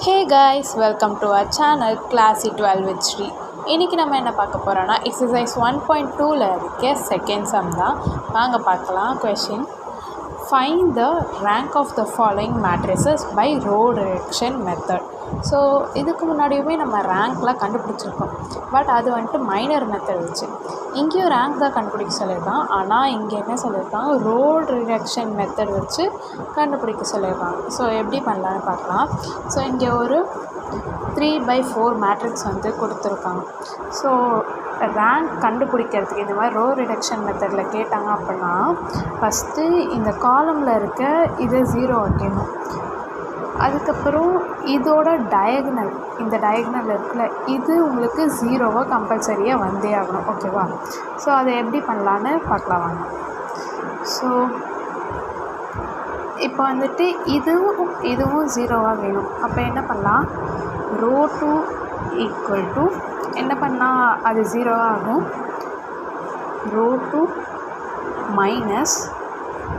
Hey guys, welcome to our channel Classy 12 with Sri. இன்றைக்கி நம்ம என்ன பார்க்க போகிறோன்னா எக்ஸசைஸ் 1.2ல் இருக்க செகண்ட் சம் தான். வாங்க பார்க்கலாம். Question: find the rank of the following matrices by row reduction method. So இதுக்கு முன்னாடியுமே நம்ம ரேங்க்லாம் கண்டுபிடிச்சிருக்கோம், பட் அது வந்துட்டு மைனர் மெத்தட் வச்சு. இங்கேயும் ரேங்க் தான் கண்டுபிடிக்க சொல்லியிருக்கான், ஆனால் இங்கே என்ன சொல்லியிருக்காங்க, ரோ டிரெக்ஷன் மெத்தட் வச்சு கண்டுபிடிக்க சொல்லியிருக்காங்க. ஸோ எப்படி பண்ணலான்னு பார்க்கலாம். ஸோ இங்கே ஒரு 3/4 மேட்ரிக்ஸ் வந்து கொடுத்துருக்காங்க. ஸோ ரேங்க் கண்டுபிடிக்கிறதுக்கு இந்த மாதிரி ரோ ரிடக்ஷன் மெத்தடில் கேட்டாங்க அப்படின்னா, ஃபஸ்ட்டு இந்த காலமில் இருக்க இதை 0 வைக்கணும். அதுக்கப்புறம் இதோட டயகனல், இந்த டயகனல் இருக்குல்ல, இது உங்களுக்கு 0 கம்பல்சரியாக வந்தே ஆகணும். ஓகேவா? ஸோ அதை எப்படி பண்ணலான்னு பார்க்கலாம் வாங்க. ஸோ இப்போ வந்துட்டு இதுவும் 0 வேணும். அப்போ என்ன பண்ணலாம், ரோ 2 ஈக்குவல் டு என்ன பண்ணால் அது 0 ஆகும், ரோ 2 மைனஸ்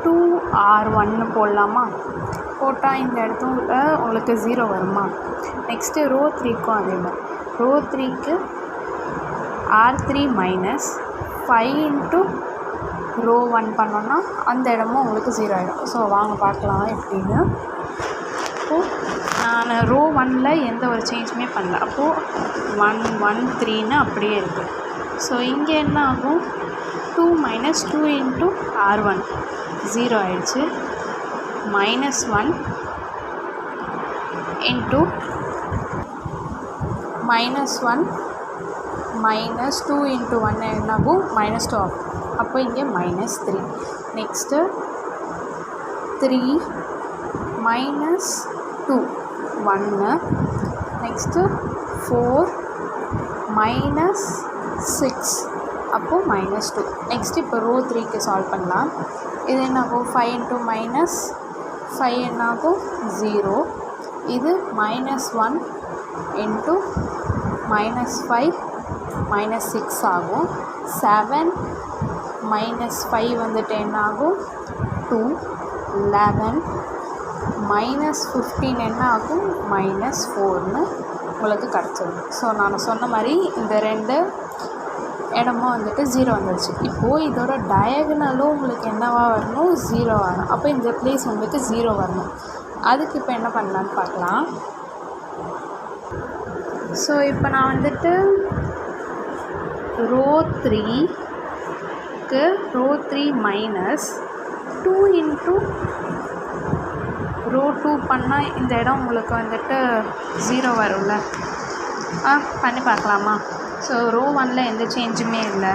2r1 போடலாமா? போட்டால் இந்த இடத்துல உங்களுக்கு 0 வருமா? நெக்ஸ்ட்டு ரோ 3க்கும் அதே மாதிரி, ரோ 3க்கு r3 மைனஸ் 5 இன்ட்டு ரோ 1 பண்ணோன்னா அந்த இடமும் உங்களுக்கு 0 ஆகிடும். ஸோ வாங்க பார்க்கலாம் எப்படின்னு. அப்போது நான் ரோ 1ல் எந்த ஒரு சேஞ்சுமே பண்ணல. அப்போது 1 1 3ன்னு அப்படியே இருக்குது. ஸோ இங்கே என்ன ஆகும், 2 மைனஸ் 2 இன்ட்டு r1 0 ஆகிடுச்சு. Minus 1 into minus 1 minus 2 into 1 என்னாகும், மைனஸ் 2 ஆகும். அப்போ இங்கே minus 3. Next 3 minus 2 1. Next 4 minus 6, அப்போது மைனஸ் 2. நெக்ஸ்ட் இப்போ ரோ 3க்கு சால்வ் பண்ணலாம். இது என்னாகும், 5 இன்ட்டு மைனஸ் 5 என்னாகும் 0. இது மைனஸ் 1 இன்ட்டு மைனஸ் 5 மைனஸ் 6 ஆகும். 7 மைனஸ் 5 வந்துட்டு என்னாகும் 2. 11 மைனஸ் 15 என்ன ஆகும், மைனஸ் 4ன்னு உங்களுக்கு கிடச்சிடும். ஸோ நான் சொன்ன மாதிரி இந்த 2 இடமும் வந்துட்டு 0 வந்துடுச்சு. இப்போது இதோட டயகனலும் உங்களுக்கு என்னவா வரணும், 0 வரணும். அப்போ இந்த பிளேஸ் உங்களுக்கு 0 வரணும். அதுக்கு இப்போ என்ன பண்ணலான்னு பார்க்கலாம். ஸோ இப்போ நான் வந்துட்டு ரோ 3க்கு ரோ 3 மைனஸ் 2 இன்ட்டு ரோ 2 பண்ணால் இந்த இடம் உங்களுக்கு வந்துட்டு 0 வரும்ல. பண்ணி பார்க்கலாமா? ஸோ ரோ 1ல் எந்த சேஞ்சுமே இல்லை,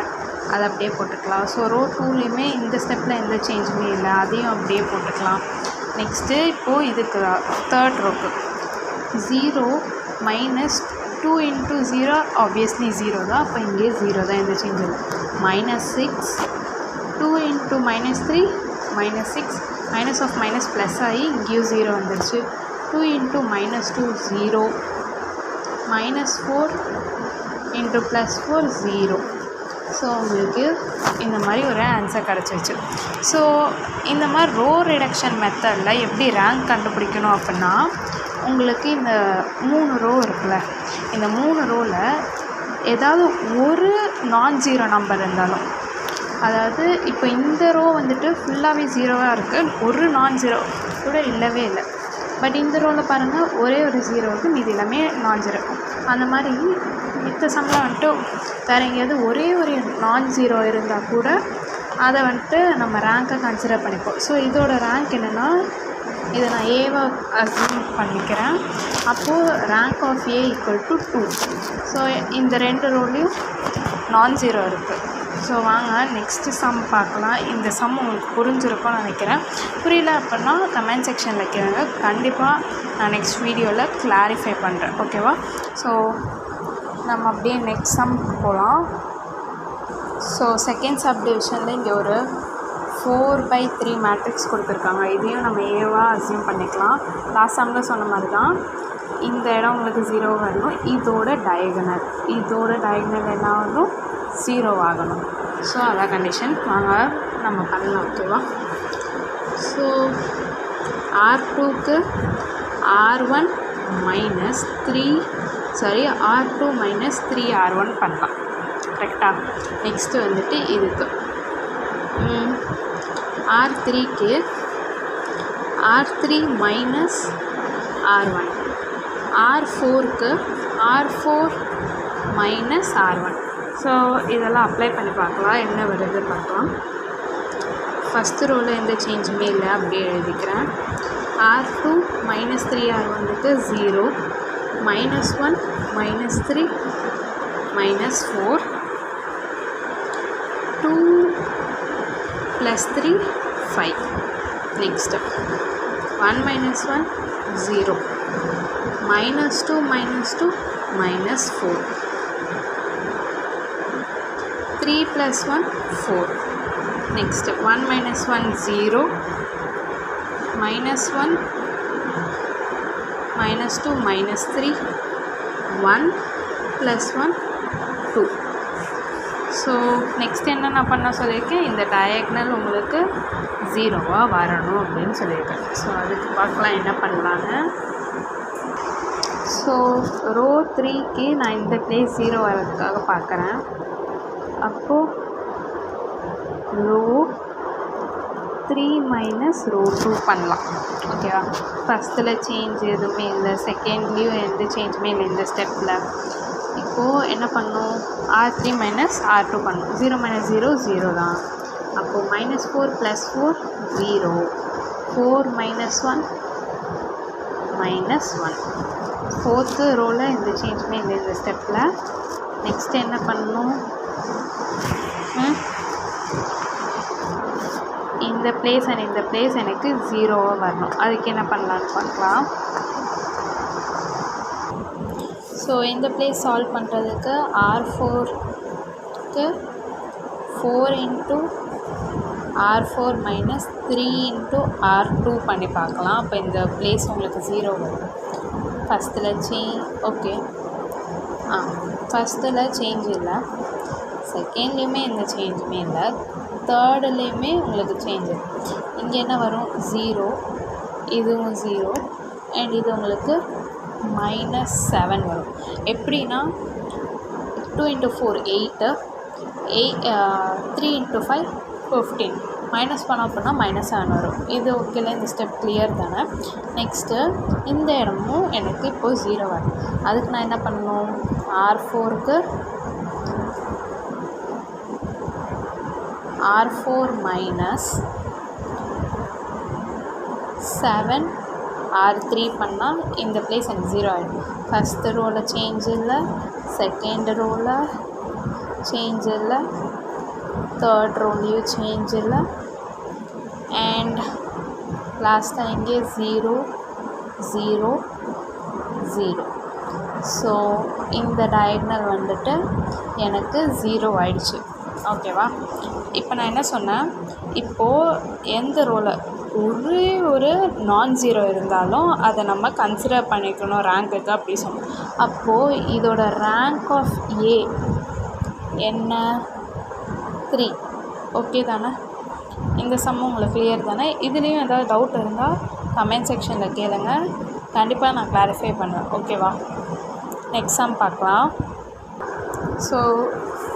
அதை அப்படியே போட்டுக்கலாம். ஸோ ரோ 2லேயுமே இந்த ஸ்டெப்பில் எந்த சேஞ்சுமே இல்லை, அதையும் அப்படியே போட்டுக்கலாம். நெக்ஸ்ட்டு இப்போது இதுக்கு தேர்ட் ரோக்கு 0 மைனஸ் 2 இன்ட்டு 0 ஆப்வியஸ்லி 0 தான். அப்போ இங்கே 0 தான், எந்த சேஞ்ச் இல்லை. Minus 6 2 into minus 3 minus 6, minus of minus plus ஆகி இங்கேயும் 0 வந்துடுச்சு. 2 into minus 2 0, minus 4 into plus 4 0. So உங்களுக்கு இந்த மாதிரி ஒரு ஆன்சர் கிடச்சிருச்சு. ஸோ இந்த மாதிரி ரோ ரிடக்ஷன் மெத்தடில் எப்படி ரேங்க் கண்டுபிடிக்கணும் அப்படின்னா, உங்களுக்கு இந்த 3 ரோ இருக்குல்ல, இந்த 3 ரோவில் ஏதாவது ஒரு நான்-0 நம்பர் இருந்தாலும், அதாவது இப்போ இந்த ரோ வந்துட்டு ஃபுல்லாகவே 0வாக இருக்குது, ஒரு நான்-0 கூட இல்லவே இல்லை. பட் இந்த ரோவில் பாருங்கள், ஒரே ஒரு 0 இருக்குது, மீதி எல்லாமே நான்-0. அந்த மாதிரி மித்த சம்மில் வந்துட்டு வேறு எங்கேயாவது ஒரே ஒரு நான்-0 இருந்தால் கூட அதை வந்துட்டு நம்ம ரேங்க்கை கன்சிடர் பண்ணிப்போம். ஸோ இதோட ரேங்க் என்னென்னா, இதை நான் ஏவா அஸ்யூம் பண்ணிக்கிறேன். அப்போது rank of A equal to 2. So இந்த 2 ரோலையும் நான்-0 இருக்குது. ஸோ வாங்க நெக்ஸ்ட்டு சம் பார்க்கலாம். இந்த சம் உங்களுக்கு புரிஞ்சிருக்கும்னு நினைக்கிறேன். புரியல அப்படின்னா கமெண்ட் செக்ஷனில் கேளுங்க, கண்டிப்பாக நான் நெக்ஸ்ட் வீடியோவில் கிளாரிஃபை பண்ணுறேன். ஓகேவா? ஸோ நம்ம அப்படியே நெக்ஸ்ட் சம் போகலாம். ஸோ செகண்ட் சப்டிவிஷனில் இங்கே ஒரு 4/3 மேட்ரிக்ஸ் கொடுத்துருக்காங்க. இதையும் நம்ம ஏவாக அஸ்யூம் பண்ணிக்கலாம். லாஸ்ட் சம்மில் சொன்ன மாதிரி தான், இந்த இடம் உங்களுக்கு 0 வரணும். இதோட டயகனல் என்ன ஆகணும், 0 ஆகணும். ஸோ அதான் கண்டிஷன். வாங்க நம்ம பண்ணலாம். ஓகேவா? So R2க்கு R1 minus R2 minus 3R1 பண்ணலாம். கரெக்டாக? நெக்ஸ்ட்டு வந்துட்டு இதுக்கு R3க்கு R3 minus R1, R4க்கு R4 minus R1. So இதெல்லாம் அப்ளை பண்ணி பார்க்கலாம், என்ன வருது பார்க்கலாம். ஃபஸ்ட்டு ரோவில் எந்த சேஞ்சுமே இல்லை, அப்படியே எழுதிக்கிறேன். R2 மைனஸ் 3R1க்கு 0, -1 -3 -4, 2 + 3 5. நெக்ஸ்ட்டு 1 - 1 0, -2 -2 -4, 3 + 1 4. Next 1 - 1 0, -1 -2 -3, 1 + 1 2. ஸோ நெக்ஸ்ட் என்ன நான் பண்ண சொல்லியிருக்கேன், இந்த டயக்னல் உங்களுக்கு 0வாக வரணும் அப்படின்னு சொல்லியிருக்கேன். ஸோ அதுக்கு பார்க்கலாம் என்ன பண்ணலான்னு. ஸோ ரோ 3க்கு நான் இந்த பிளேஸ் 0 வரதுக்காக பார்க்குறேன். அப்போது ரோ 3 மைனஸ் ரோ 2 பண்ணலாம். ஓகேவா? ஃபஸ்ட்டில் சேஞ்ச் எதுவுமே இல்லை, செகண்ட்லேயும் எந்த சேஞ்சுமே இல்லை இந்த ஸ்டெப்பில். இப்போது என்ன பண்ணணும், R3 மைனஸ் R2 பண்ணணும். 0 - 0 0 தான். அப்போது -4 + 4 0, 4 - 1 -1. ஃபோர்த்து ரோவில் எந்த சேஞ்சுமே இல்லை இந்த ஸ்டெப்பில். நெக்ஸ்ட்டு என்ன பண்ணணும், இந்த பிளேஸ் அண்ட் இந்த பிளேஸ் எனக்கு 0வாக வரணும். அதுக்கு என்ன பண்ணலான்னு பார்க்கலாம். ஸோ இந்த பிளேஸ் சால்வ் பண்ணுறதுக்கு R4க்கு 4 × R4 மைனஸ் 3 × R2 பண்ணி பார்க்கலாம். அப்போ இந்த பிளேஸ் உங்களுக்கு 0 வரும். ஃபஸ்ட்டில் ஓகே, ஃபஸ்ட்டில் சேஞ்ச் இல்லை, செகண்ட்லேயுமே எந்த சேஞ்சுமே இல்லை, தேர்டுலேயுமே உங்களுக்கு சேஞ்சு. இங்கே என்ன வரும், 0, இதுவும் 0, அண்ட் இது உங்களுக்கு -7 வரும். எப்படின்னா 2 × 4 8, 3 × 5 15, மைனஸ் பண்ணோம் அப்படின்னா -7 வரும். இது ஓகேல, இந்த ஸ்டெப் கிளியர் தானே. நெக்ஸ்ட்டு இந்த இடமும் எனக்கு இப்போது 0 வரும். அதுக்கு நான் என்ன பண்ணணும், R4க்கு R4 மைனஸ் 7 R3 பண்ணால் இந்த பிளேஸ் எனக்கு 0 ஆகிடும். ஃபஸ்ட்டு ரோவில் சேஞ்ச் இல்லை, செகண்ட் ரோவில் சேஞ்ச் இல்லை, தேர்ட் ரோலையும் சேஞ்ச் இல்லை, அண்ட் லாஸ்ட்டாக இங்கே 0 0 0. ஸோ இந்த டயக்னல் வந்துட்டு எனக்கு 0 ஆயிடுச்சு. ஓகேவா? இப்போ நான் என்ன சொன்னேன், இப்போது எந்த ரோவில் ஒரு நான் 0 இருந்தாலும் அதை நம்ம கன்சிடர் பண்ணிக்கணும் ரேங்க்குக்கு அப்படி சொன்னோம். அப்போது இதோட ரேங்க் ஆஃப் ஏ என்ன, 3. ஓகே தானே? இந்த சம் உங்களுக்கு கிளியர் தானே? இதுலேயும் ஏதாவது டவுட் இருந்தால் கமெண்ட் செக்ஷனில் கேளுங்க, கண்டிப்பாக நான் கிளாரிஃபை பண்ணுவேன். ஓகேவா? நெக்ஸ்ட் சம் பார்க்கலாம். ஸோ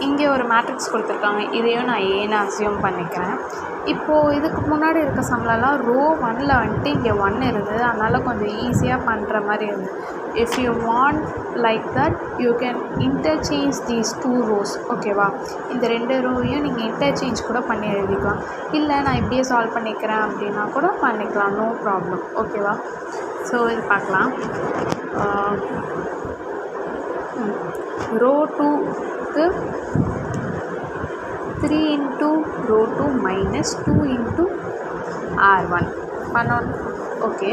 இங்கே ஒரு மேட்ரிக்ஸ் கொடுத்துருக்காங்க, இதையும் நான் ஏன்னு அஸ்யூம் பண்ணிக்கிறேன். இப்போது இதுக்கு முன்னாடி இருக்க சம்லலாம் ரோ 1ல் வந்துட்டு இங்கே 1 இருந்தது, அதனால் கொஞ்சம் ஈஸியாக பண்ணுற மாதிரி இருந்தது. If you want like that you can interchange these 2 rows. ஓகேவா? இந்த 2 ரோவையும் நீங்கள் இன்டர்சேஞ்ச் கூட பண்ணி எழுதிக்கலாம். இல்லை நான் இப்படியே சால்வ் பண்ணிக்கிறேன் அப்படின்னா கூட பண்ணிக்கலாம், நோ ப்ராப்ளம். ஓகேவா? ஸோ இது பார்க்கலாம். ரோ 2க்கு 3 × ரோ 2 மைனஸ் 2 × R1 பண்ணோம். ஓகே,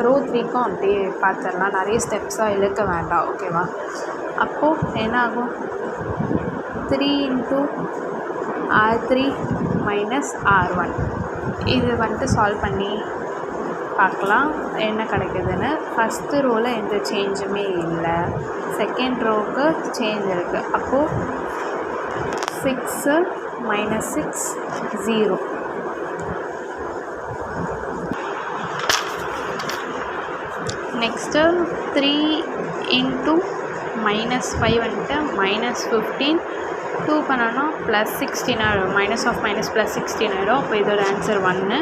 ரோ 3க்கும் அப்படியே பார்த்துடலாம், நிறைய ஸ்டெப்ஸாக இழுக்க வேண்டாம். ஓகேவா? அப்போது என்ன ஆகும், 3 × R3 மைனஸ் R1. இது வந்துட்டு சால்வ் பண்ணி பார்க்கலாம் என்ன கிடைக்குதுன்னு. ஃபஸ்ட்டு ரோவில் எந்த சேஞ்சுமே இல்லை, செகண்ட் ரோவுக்கு சேஞ்ச் இருக்குது. அப்போது 6 - 6 0. நெக்ஸ்ட்டு 3 இன்ட்டு -5 வந்துட்டு -15 2 பண்ணோன்னா +16 ஆகிடும். -of +16 ஆகிடும். அப்போ இதோட ஆன்சர் 1,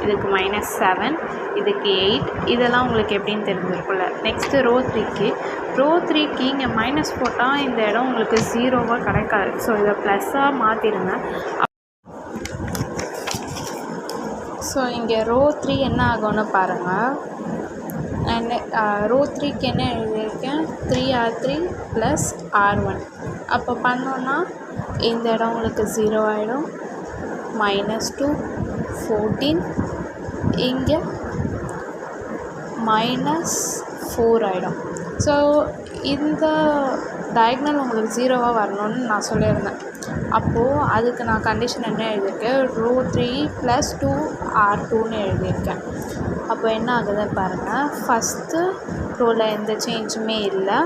இதுக்கு -7, இதுக்கு 8. இதெல்லாம் உங்களுக்கு எப்படின்னு தெரிஞ்சிருக்கும்ல. நெக்ஸ்ட்டு ரோ 3க்கு இங்கே மைனஸ் போட்டால் இந்த இடம் உங்களுக்கு 0வாக கிடைக்காது. ஸோ இதை ப்ளஸ்ஸாக மாற்றிடுங்க. ஸோ இங்கே ரோ 3 என்ன ஆகும்னு பாருங்கள். ரோ 3க்கு என்ன எழுதியிருக்கேன், 3R3 + R1. அப்போ பண்ணோன்னா இந்த இடம் உங்களுக்கு 0 ஆகிடும். -2 14, இங்கே -4 ஆகிடும். ஸோ இந்த டயக்னல் உங்களுக்கு 0வாக வரணும்னு நான் சொல்லியிருந்தேன். அப்போது அதுக்கு நான் கண்டிஷன் என்ன எழுதியிருக்கேன், ரோ 3 + 2R2ன்னு எழுதியிருக்கேன். அப்போ என்ன ஆகுதுன்னு பாருங்கள். ஃபஸ்ட்டு ரோவில் எந்த சேஞ்சுமே இல்லை,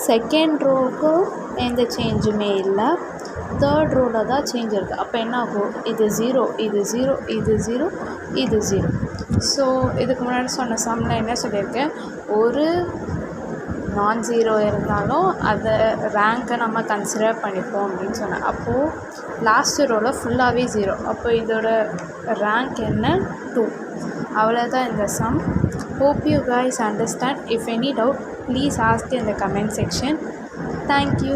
செகண்ட் ரோவுக்கும் எந்த சேஞ்சுமே இல்லை, தேர்ட் ரோவில் தான் சேஞ்ச் இருக்குது. அப்போ என்ன ஆகும், இது 0, இது 0, இது 0, இது 0. ஸோ இதுக்கு முன்னாடி சொன்ன சம்மில் என்ன சொல்லியிருக்கேன், ஒரு நான்-0 இருந்தாலும் அதை ரேங்க்கை நம்ம கன்சிடர் பண்ணிப்போம் அப்படின்னு சொன்னேன். அப்போது லாஸ்ட்டு ரோவில் ஃபுல்லாகவே 0. அப்போ இதோட ரேங்க் என்ன, 2. அவ்வளோதான் இந்த some. Hope you guys understand. If any doubt, please ask in the comment section. Thank you.